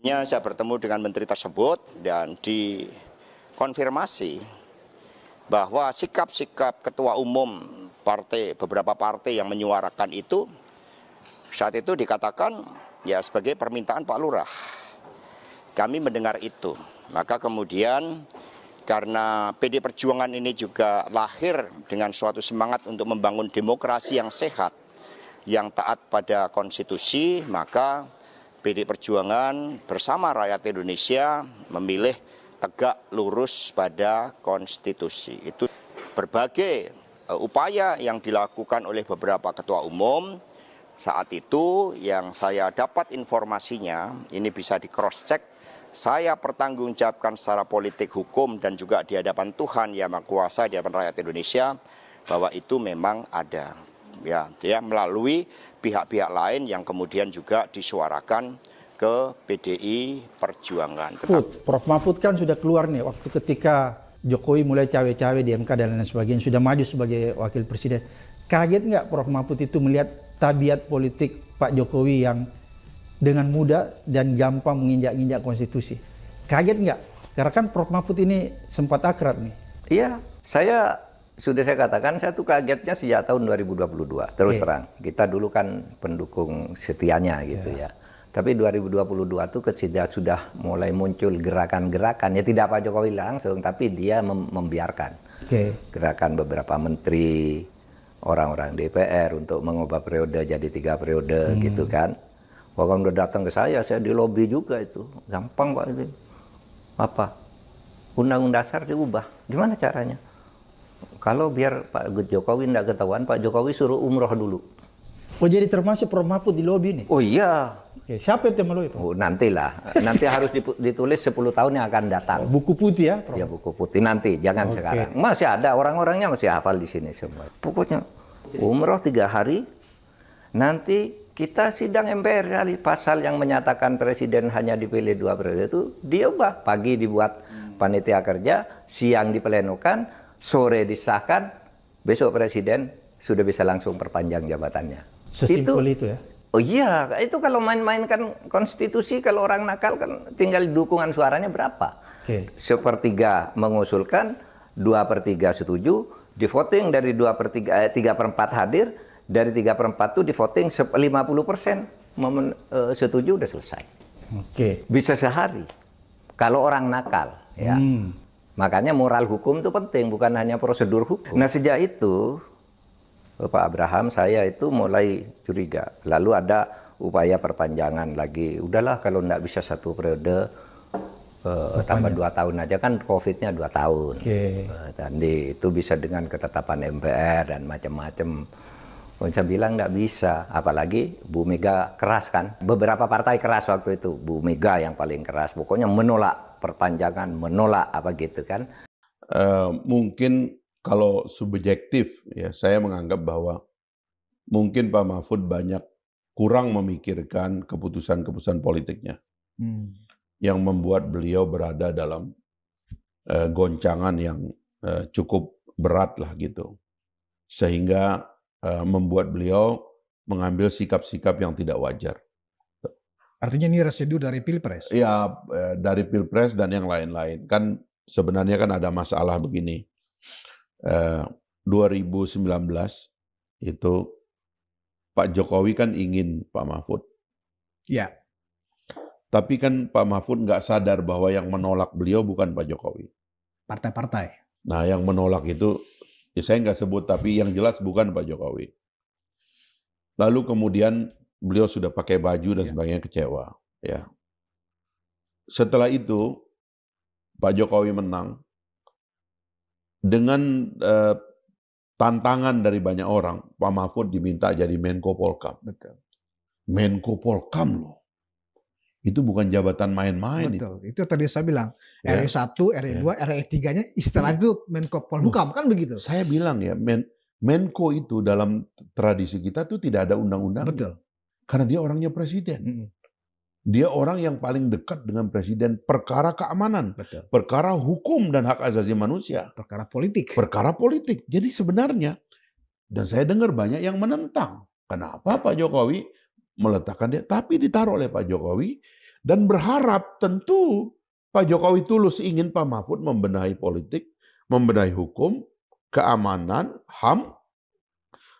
Saya bertemu dengan menteri tersebut dan dikonfirmasi bahwa sikap-sikap ketua umum beberapa partai yang menyuarakan itu saat itu dikatakan ya sebagai permintaan Pak Lurah. Kami mendengar itu, maka kemudian karena PD Perjuangan ini juga lahir dengan suatu semangat untuk membangun demokrasi yang sehat, yang taat pada konstitusi, maka PD Perjuangan bersama rakyat Indonesia memilih tegak lurus pada konstitusi. Itu berbagai upaya yang dilakukan oleh beberapa ketua umum saat itu yang saya dapat informasinya, ini bisa di cross check, saya pertanggungjawabkan secara politik, hukum dan juga di hadapan Tuhan Yang Maha Kuasa, di hadapan rakyat Indonesia bahwa itu memang ada. Ya, dia melalui pihak-pihak lain yang kemudian juga disuarakan ke PDI Perjuangan. Prof Mahfud kan sudah keluar nih waktu ketika Jokowi mulai cawe-cawe di MK dan lain sebagainya, sudah maju sebagai wakil presiden. Kaget nggak Prof Mahfud itu melihat tabiat politik Pak Jokowi yang dengan mudah dan gampang menginjak-injak konstitusi? Kaget nggak? Karena kan Prof Mahfud ini sempat akrab nih. Iya, sudah saya katakan, saya tuh kagetnya sejak tahun 2022. Terus terang, kita dulu kan pendukung setianya gitu ya. Tapi 2022 tuh ketika sudah mulai muncul gerakan-gerakan, ya tidak Pak Jokowi langsung, tapi dia membiarkan gerakan beberapa menteri, orang-orang DPR untuk mengubah periode jadi 3 periode gitu kan. Bahkan udah datang ke saya di lobby juga itu. Gampang Pak itu. Apa? Undang-undang dasar diubah. Gimana caranya? Kalau biar Pak Jokowi tidak ketahuan, Pak Jokowi suruh umroh dulu. Oh jadi termasuk Prof Mahfud di lobby nih? Oh iya. Oke, siapa itu yang melalui? Oh nantilah. Nanti harus ditulis 10 tahun yang akan datang. Oh, buku putih ya, Prof? Ya buku putih nanti, jangan sekarang. Masih ada, orang-orangnya masih hafal di sini semua. Pokoknya umroh 3 hari, nanti kita sidang MPR kali. Pasal yang menyatakan presiden hanya dipilih 2 periode itu diubah. Pagi dibuat panitia kerja, siang diplenokan, sore disahkan, besok presiden sudah bisa langsung perpanjang jabatannya. Sesimpel itu ya? Oh iya, itu kalau main-mainkan konstitusi, kalau orang nakal kan tinggal dukungan suaranya berapa. Sepertiga mengusulkan, 2/3 setuju, di voting dari 3/4 hadir, dari 3/4 itu di voting 50%. Setuju udah selesai. Bisa sehari. Kalau orang nakal ya. Makanya moral hukum itu penting, bukan hanya prosedur hukum. Nah sejak itu, Pak Abraham, saya itu mulai curiga. Lalu ada upaya perpanjangan lagi. Udahlah kalau nggak bisa 1 periode, tambah 2 tahun aja, kan COVID-nya 2 tahun. Dan itu bisa dengan ketetapan MPR dan macam-macam. Saya bilang nggak bisa, apalagi Bu Mega keras kan. Beberapa partai keras waktu itu, Bu Mega yang paling keras. Pokoknya menolak perpanjangan, menolak apa gitu kan. Mungkin kalau subjektif, ya saya menganggap bahwa mungkin Pak Mahfud kurang memikirkan keputusan-keputusan politiknya, yang membuat beliau berada dalam goncangan yang cukup berat lah gitu, sehingga membuat beliau mengambil sikap-sikap yang tidak wajar. Artinya ini residu dari Pilpres? Ya, dari Pilpres dan yang lain-lain. Kan sebenarnya kan ada masalah begini. 2019 itu Pak Jokowi kan ingin Pak Mahfud. Ya. Tapi kan Pak Mahfud nggak sadar bahwa yang menolak beliau bukan Pak Jokowi. Partai-partai. Nah, yang menolak itu, ya saya nggak sebut, tapi yang jelas bukan Pak Jokowi. Lalu kemudian beliau sudah pakai baju dan sebagainya, kecewa. Ya. Setelah itu Pak Jokowi menang dengan tantangan dari banyak orang. Pak Mahfud diminta jadi Menko Polkam. Betul. Menko Polkam loh. Itu bukan jabatan main-main. Betul. Itu tadi saya bilang. RE 1, RE 2, RE 3-nya istilah itu Menko Polhukam, kan begitu? Saya bilang ya, Menko itu dalam tradisi kita tuh tidak ada undang-undang. Betul. Karena dia orangnya presiden. Dia orang yang paling dekat dengan presiden, perkara keamanan, perkara hukum dan hak asasi manusia. Perkara politik. Perkara politik. Jadi sebenarnya, dan saya dengar banyak yang menentang. Kenapa Pak Jokowi meletakkan dia? Tapi ditaruh oleh Pak Jokowi Dan berharap tentu Pak Jokowi tulus ingin Pak Mahfud membenahi politik, membenahi hukum, keamanan, HAM,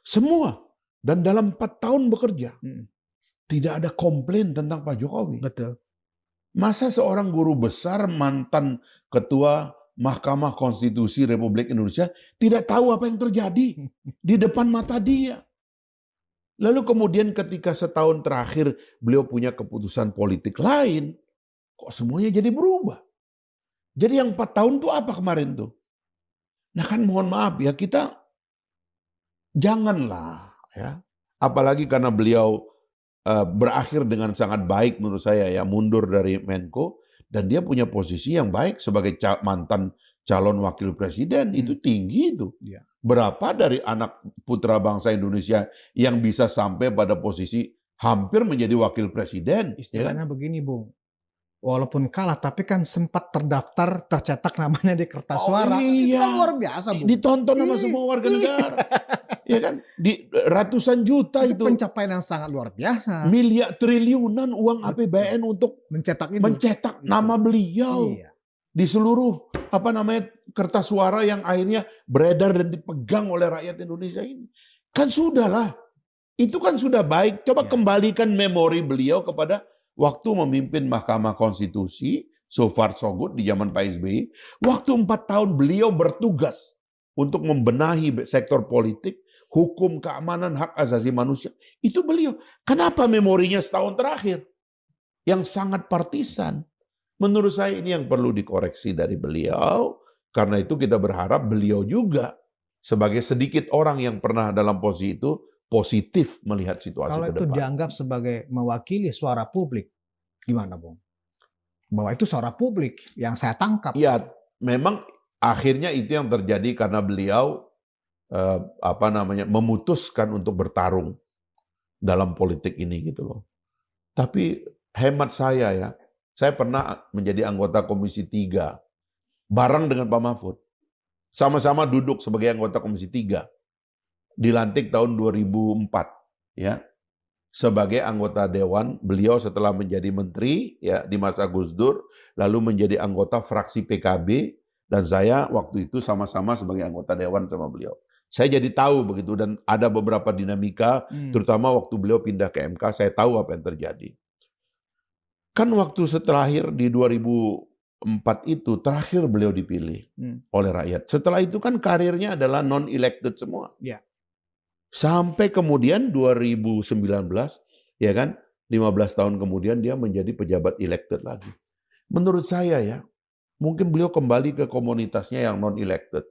semua. Dan dalam 4 tahun bekerja, tidak ada komplain tentang Pak Jokowi. Betul. Masa seorang guru besar, mantan ketua Mahkamah Konstitusi Republik Indonesia tidak tahu apa yang terjadi di depan mata dia. Lalu kemudian ketika setahun terakhir beliau punya keputusan politik lain, kok semuanya jadi berubah. Jadi yang 4 tahun itu apa kemarin tuh? Nah kan mohon maaf ya, kita janganlah ya. Apalagi karena beliau berakhir dengan sangat baik menurut saya ya, mundur dari Menko, dan dia punya posisi yang baik sebagai mantan calon wakil presiden, itu tinggi itu. Ya. Berapa dari anak putra bangsa Indonesia yang bisa sampai pada posisi hampir menjadi wakil presiden? Istilahnya begini, Bung. Walaupun kalah, tapi kan sempat terdaftar, tercetak namanya di kertas suara. Itu kan luar biasa, Bung. Ditonton sama semua warga negara. Ya kan? Di ratusan juta itu. Pencapaian yang sangat luar biasa. Miliar triliunan uang APBN untuk mencetak nama beliau. Iya. Di seluruh kertas suara yang akhirnya beredar dan dipegang oleh rakyat Indonesia ini. Kan sudahlah. Itu kan sudah baik. Coba kembalikan memori beliau kepada waktu memimpin Mahkamah Konstitusi, so far so good di zaman Pak SBY. Waktu 4 tahun beliau bertugas untuk membenahi sektor politik, hukum, keamanan, hak asasi manusia. Itu beliau. Kenapa memorinya setahun terakhir? Yang sangat partisan. Menurut saya ini yang perlu dikoreksi dari beliau. Karena itu kita berharap beliau juga sebagai sedikit orang yang pernah dalam posisi itu positif melihat situasi kalau ke depan. Kalau itu dianggap sebagai mewakili suara publik, gimana, Bung? Bahwa itu suara publik yang saya tangkap. Ya, memang akhirnya itu yang terjadi karena beliau memutuskan untuk bertarung dalam politik ini gitu loh. Tapi hemat saya ya, saya pernah menjadi anggota Komisi 3 bareng dengan Pak Mahfud. Sama-sama duduk sebagai anggota Komisi 3. Dilantik tahun 2004 ya. Sebagai anggota dewan, beliau setelah menjadi menteri ya di masa Gus Dur, lalu menjadi anggota fraksi PKB, dan saya waktu itu sama-sama sebagai anggota dewan sama beliau. Saya jadi tahu begitu, dan ada beberapa dinamika, terutama waktu beliau pindah ke MK, saya tahu apa yang terjadi. Kan waktu terakhir di 2004 itu, terakhir beliau dipilih oleh rakyat. Setelah itu kan karirnya adalah non-elected semua. Ya. Sampai kemudian 2019, ya kan, 15 tahun kemudian dia menjadi pejabat elected lagi. Menurut saya ya, mungkin beliau kembali ke komunitasnya yang non-elected.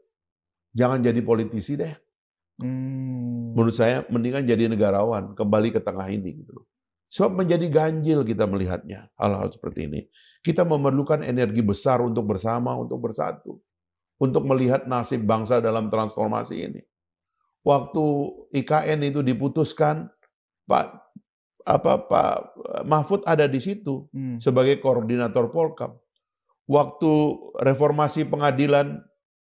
Jangan jadi politisi deh. Menurut saya mendingan jadi negarawan, kembali ke tengah ini gitu loh. Sebab menjadi ganjil kita melihatnya hal-hal seperti ini. Kita memerlukan energi besar untuk bersama, untuk bersatu, untuk melihat nasib bangsa dalam transformasi ini. Waktu IKN itu diputuskan, Pak Mahfud ada di situ sebagai koordinator Polkam. Waktu reformasi pengadilan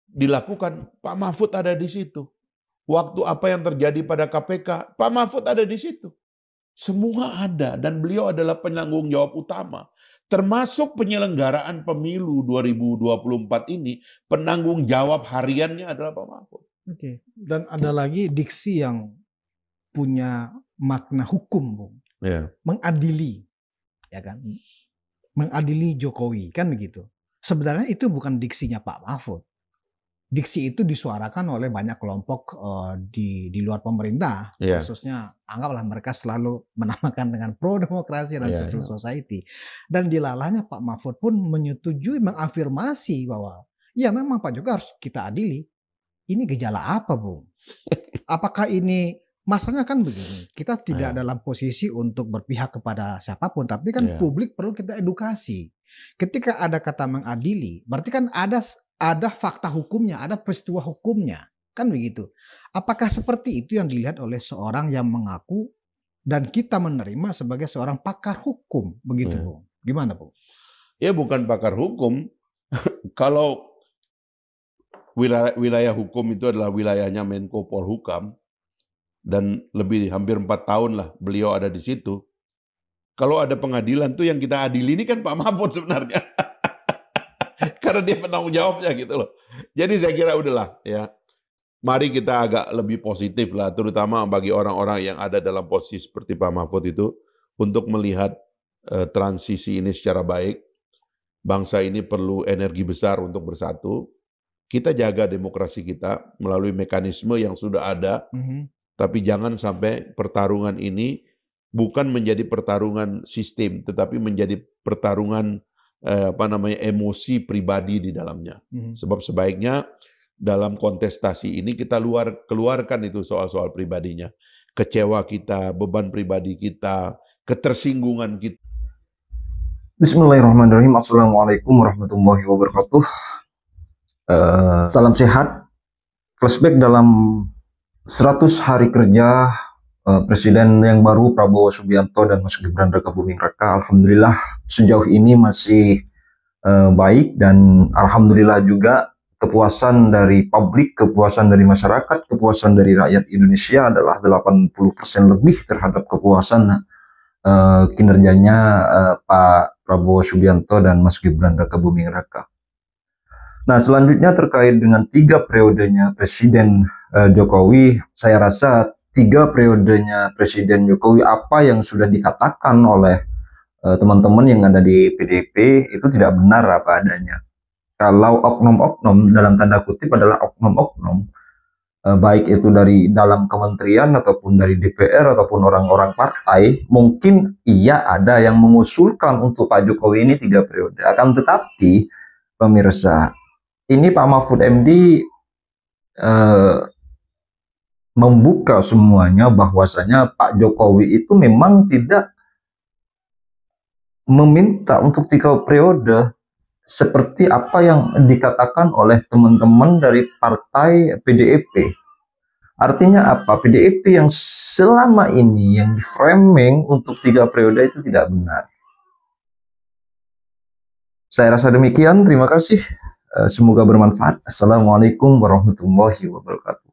dilakukan, Pak Mahfud ada di situ. Waktu apa yang terjadi pada KPK, Pak Mahfud ada di situ. Semua ada, dan beliau adalah penanggung jawab utama. Termasuk penyelenggaraan pemilu 2024 ini, penanggung jawab hariannya adalah Pak Mahfud. Oke. Dan ada lagi diksi yang punya makna hukum, Bung. Ya. Mengadili, ya kan? Mengadili Jokowi, kan begitu. Sebenarnya itu bukan diksinya Pak Mahfud. Diksi itu disuarakan oleh banyak kelompok di luar pemerintah, khususnya anggaplah mereka selalu menamakan dengan pro-demokrasi dan civil society. Dan dilalahnya Pak Mahfud pun menyetujui, mengafirmasi bahwa ya memang Pak Jokowi harus kita adili. Ini gejala apa, Bung? Apakah ini, masalahnya kan begini, kita tidak dalam posisi untuk berpihak kepada siapapun, tapi kan publik perlu kita edukasi. Ketika ada kata mengadili, berarti kan ada fakta hukumnya, ada peristiwa hukumnya, kan begitu. Apakah seperti itu yang dilihat oleh seorang yang mengaku dan kita menerima sebagai seorang pakar hukum, begitu, Bung? Gimana, Bung? Ya bukan pakar hukum. Kalau wilayah hukum itu adalah wilayahnya Menko Polhukam, dan hampir 4 tahun lah beliau ada di situ. Kalau ada pengadilan tuh yang kita adili ini kan Pak Mahfud sebenarnya. Karena dia penanggung jawabnya gitu loh. Jadi saya kira udahlah ya. Mari kita agak lebih positif lah, terutama bagi orang-orang yang ada dalam posisi seperti Pak Mahfud itu, untuk melihat transisi ini secara baik. Bangsa ini perlu energi besar untuk bersatu. Kita jaga demokrasi kita melalui mekanisme yang sudah ada, tapi jangan sampai pertarungan ini bukan menjadi pertarungan sistem, tetapi menjadi pertarungan emosi pribadi di dalamnya. Sebab sebaiknya dalam kontestasi ini kita keluarkan itu soal-soal pribadinya. Kecewa kita, beban pribadi kita, ketersinggungan kita. Bismillahirrahmanirrahim. Assalamualaikum warahmatullahi wabarakatuh. Salam sehat. Flashback dalam 100 hari kerja Presiden yang baru Prabowo Subianto dan Mas Gibran Rakabuming Raka. Alhamdulillah sejauh ini masih baik, dan alhamdulillah juga kepuasan dari publik, kepuasan dari masyarakat, kepuasan dari rakyat Indonesia adalah 80% lebih terhadap kepuasan kinerjanya Pak Prabowo Subianto dan Mas Gibran Rakabuming Raka. Nah, selanjutnya terkait dengan 3 periodenya Presiden Jokowi, saya rasa 3 periodenya Presiden Jokowi, apa yang sudah dikatakan oleh teman-teman yang ada di PDIP itu tidak benar apa adanya. Kalau oknum-oknum dalam tanda kutip adalah oknum-oknum, baik itu dari dalam kementerian ataupun dari DPR ataupun orang-orang partai, mungkin iya ada yang mengusulkan untuk Pak Jokowi ini 3 periode. Akan tetapi pemirsa, ini Pak Mahfud MD membuka semuanya bahwasanya Pak Jokowi itu memang tidak meminta untuk 3 periode seperti apa yang dikatakan oleh teman-teman dari partai PDIP. Artinya apa? PDIP yang selama ini yang di-framing untuk 3 periode itu tidak benar. Saya rasa demikian. Terima kasih. Semoga bermanfaat. Assalamualaikum warahmatullahi wabarakatuh.